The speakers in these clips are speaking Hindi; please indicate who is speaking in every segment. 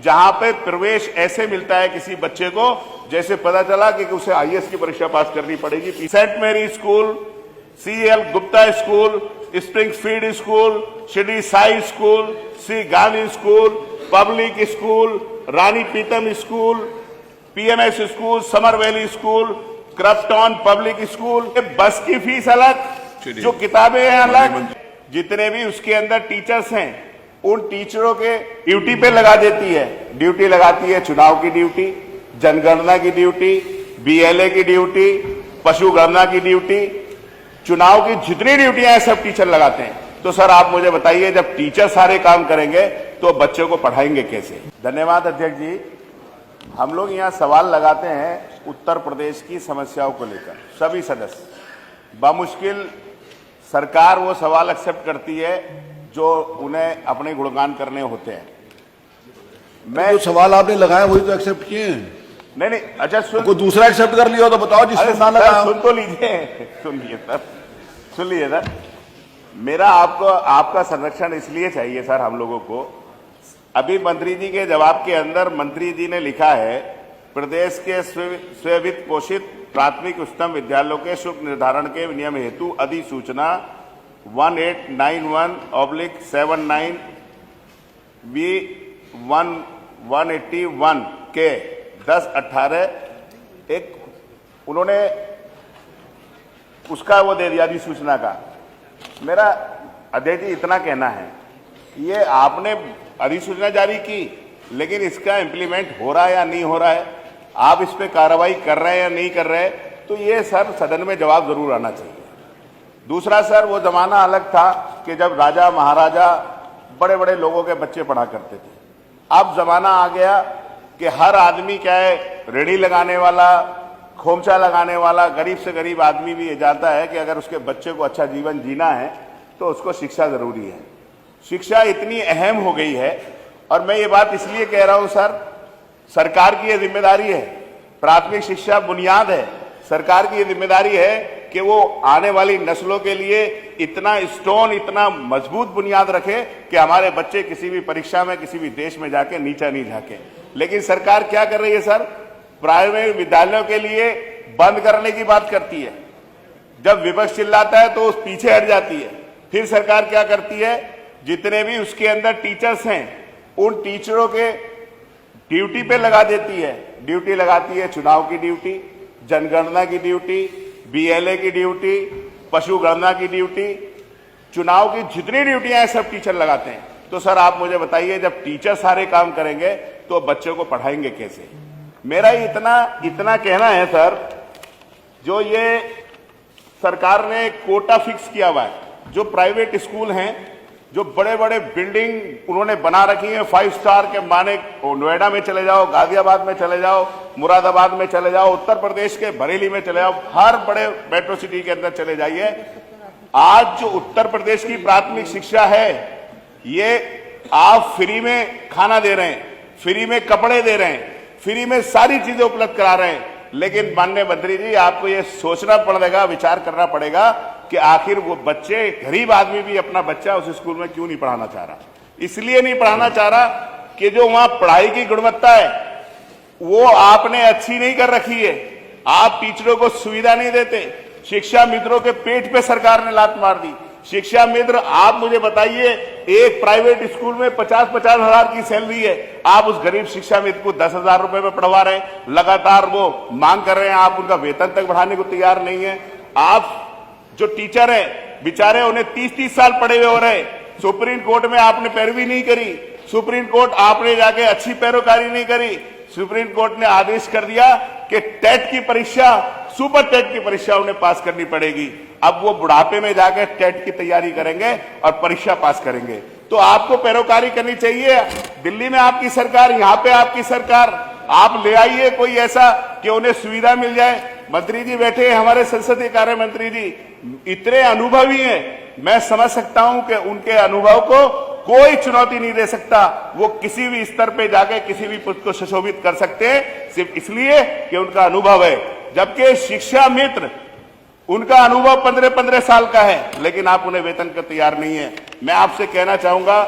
Speaker 1: जहां पे प्रवेश ऐसे मिलता है किसी बच्चे को जैसे पता चला कि उसे आईएएस की परीक्षा पास करनी पड़ेगी। Saint Mary school, CL Gupta school, Springfield school, Shri Sai school, Shri Gandhi school, public school, Rani Pitam school, PMS school, summer valley school, Crofton public school, bus की फीस अलग, जो किताबें हैं अलग, जितने भी उसके अंदर टीचर्स हैं उन टीचरों के ड्यूटी पे लगा देती है। ड्यूटी लगाती है चुनाव की ड्यूटी, जनगणना की ड्यूटी, बीएलए की ड्यूटी, पशु गणना की ड्यूटी, चुनाव की जितनी ड्यूटियां हैं सब टीचर लगाते हैं। तो सर आप मुझे बताइए, जब टीचर सारे काम करेंगे तो बच्चों को पढ़ाएंगे कैसे? धन्यवाद अध्यक्ष जी। हम लोग यहाँ सवाल लगाते हैं उत्तर प्रदेश की समस्याओं को लेकर, सभी सदस्य बामुश्किल सरकार वो सवाल एक्सेप्ट करती है जो उन्हें अपने गुणगान करने होते हैं।
Speaker 2: मैं जो सवाल आपने लगाया वही तो एक्सेप्ट किए हैं।
Speaker 1: नहीं, अच्छा
Speaker 2: कोई दूसरा एक्सेप्ट कर लिया हो तो बताओ जिसने ना लगाया।
Speaker 1: सुन तो लीजिए, सुन लीजिए सर। मेरा आपका संरक्षण इसलिए चाहिए सर हम लोगों को। अभी मंत्री जी के जवाब के अंदर मंत्री जी ने लिखा है, प्रदेश के स्वीकृत पोषित प्राथमिक उच्चतम विद्यालयों के शुल्क निर्धारण के नियम हेतु अधिसूचना 1891/79 V181 के 10/18 एक उन्होंने उसका वो दे दिया अधिसूचना का। मेरा अध्यक्ष जी इतना कहना है, ये आपने अधिसूचना जारी की लेकिन इसका इम्प्लीमेंट हो रहा है या नहीं हो रहा है, आप इस पे कार्रवाई कर रहे हैं या नहीं कर रहे, तो ये सर सदन में जवाब जरूर आना चाहिए। दूसरा सर, वो जमाना अलग था कि जब राजा महाराजा बड़े बड़े लोगों के बच्चे पढ़ा करते थे। अब जमाना आ गया कि हर आदमी क्या है, रेडी लगाने वाला, खोमचा लगाने वाला, गरीब से गरीब आदमी भी ये जानता है कि अगर उसके बच्चे को अच्छा जीवन जीना है तो उसको शिक्षा जरूरी है। शिक्षा इतनी अहम हो गई है, और मैं ये बात इसलिए कह रहा हूं सर, सरकार की ये जिम्मेदारी है, प्राथमिक शिक्षा बुनियाद है, सरकार की ये जिम्मेदारी है कि वो आने वाली नस्लों के लिए इतना स्ट्रॉन्ग, इतना मजबूत बुनियाद रखे कि हमारे बच्चे किसी भी परीक्षा में किसी भी देश में जाके नीचा नहीं झाके। लेकिन सरकार क्या कर रही है सर, प्राइवेट विद्यालयों के लिए बंद करने की बात करती है। जब विपक्ष चिल्लाता है तो उस पीछे हट जाती है। फिर सरकार क्या करती है, जितने भी उसके अंदर टीचर्स हैं उन टीचरों के ड्यूटी पे लगा देती है। ड्यूटी लगाती है चुनाव की ड्यूटी, जनगणना की ड्यूटी, बीएलए की ड्यूटी, पशु गणना की ड्यूटी, चुनाव की जितनी ड्यूटियां हैं सब टीचर लगाते हैं। तो सर आप मुझे बताइए, जब टीचर सारे काम करेंगे तो बच्चों को पढ़ाएंगे कैसे? मेरा इतना कहना है सर, जो ये सरकार ने कोटा फिक्स किया हुआ है, जो प्राइवेट स्कूल हैं, जो बड़े बड़े बिल्डिंग उन्होंने बना रखी है 5 स्टार के माने, नोएडा में चले जाओ, गाजियाबाद में चले जाओ, मुरादाबाद में चले जाओ, उत्तर प्रदेश के बरेली में चले जाओ, हर बड़े मेट्रो सिटी के अंदर चले जाइए। आज जो उत्तर प्रदेश की प्राथमिक शिक्षा है, ये आप फ्री में खाना दे रहे हैं, फ्री में कपड़े दे रहे हैं, फ्री में सारी चीजें उपलब्ध करा रहे हैं। लेकिन माननीय मंत्री जी, आपको ये सोचना पड़ेगा, विचार करना पड़ेगा कि आखिर वो बच्चे, गरीब आदमी भी अपना बच्चा उस स्कूल में क्यों नहीं पढ़ाना चाह रहा। इसलिए नहीं पढ़ाना चाह रहा कि जो वहां पढ़ाई की गुणवत्ता है वो आपने अच्छी नहीं कर रखी है। आप टीचरों को सुविधा नहीं देते। शिक्षा मित्रों के पेट पे सरकार ने लात मार दी। शिक्षा मित्र, आप मुझे बताइए, एक प्राइवेट स्कूल में 50-50 हजार की सैलरी है, आप उस गरीब शिक्षा मित्र को 10,000 रुपए में पढ़वा रहे हैं, लगातार वो मांग कर रहे हैं, आप उनका वेतन तक बढ़ाने को तैयार नहीं है। आप जो टीचर है बेचारे, उन्हें 30-30 साल पढ़े हुए हो रहे, सुप्रीम कोर्ट में आपने पैरवी नहीं करी, सुप्रीम कोर्ट आपने जाके अच्छी पैरोकारी नहीं करी। सुप्रीम कोर्ट ने आदेश कर दिया कि टेट की परीक्षा, सुपर टेट की परीक्षा उन्हें पास करनी पड़ेगी। अब वो बुढ़ापे में जाकर टेट की तैयारी करेंगे और परीक्षा पास करेंगे। तो आपको पैरोकारी करनी चाहिए। दिल्ली में आपकी सरकार, यहाँ पे आपकी सरकार, आप ले आइए कोई ऐसा कि उन्हें सुविधा मिल जाए। मंत्री जी बैठे हैं, हमारे संसदीय कार्य मंत्री जी इतने अनुभवी हैं, मैं समझ सकता हूं कि उनके अनुभव को कोई चुनौती नहीं दे सकता। वो किसी भी स्तर पे जाके किसी भी पद को सुशोभित कर सकते हैं, सिर्फ इसलिए कि उनका अनुभव है। जबकि शिक्षा मित्र, उनका अनुभव 15-15 साल का है, लेकिन आप उन्हें वेतन का तैयार नहीं है। मैं आपसे कहना चाहूंगा,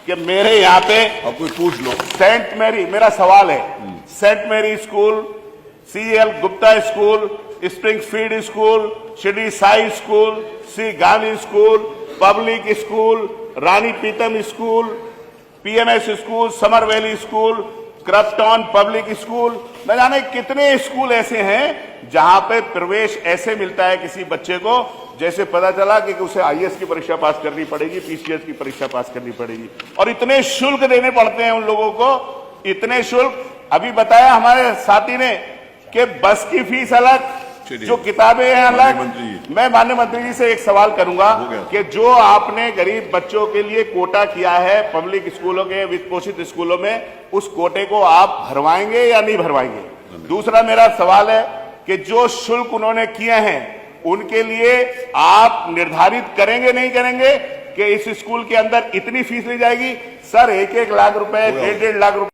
Speaker 1: कि मेरे यहाँ पे
Speaker 2: अब कोई पूछ लो।
Speaker 1: सेंट मैरी, मेरा सवाल है, saint Mary school, CL Gupta school, Springfield school, Shri Sai school, C Gandhi school, public school, Rani Pitam school, PMS school, summer valley school, Crofton public school, न जाने कितने स्कूल ऐसे हैं जहां पे प्रवेश ऐसे मिलता है किसी बच्चे को जैसे पता चला कि उसे आईएएस की परीक्षा पास करनी पड़ेगी, पीसीएस की परीक्षा पास करनी पड़ेगी, और इतने शुल्क देने पड़ते हैं उन लोगों को, इतने शुल्क। अभी बताया हमारे साथी ने कि बस की फीस अलग, जो किताबें हैं अलग। मैं माननीय मंत्री जी से एक सवाल करूंगा कि जो आपने गरीब बच्चों के लिए कोटा किया है पब्लिक स्कूलों के, वित्त पोषित स्कूलों में, उस कोटे को आप भरवाएंगे या नहीं भरवाएंगे? दूसरा मेरा सवाल है कि जो शुल्क उन्होंने किए हैं उनके लिए आप निर्धारित करेंगे नहीं करेंगे कि इस स्कूल के अंदर इतनी फीस ली जाएगी? सर 1-1 लाख रुपए, 1.5 लाख रुपए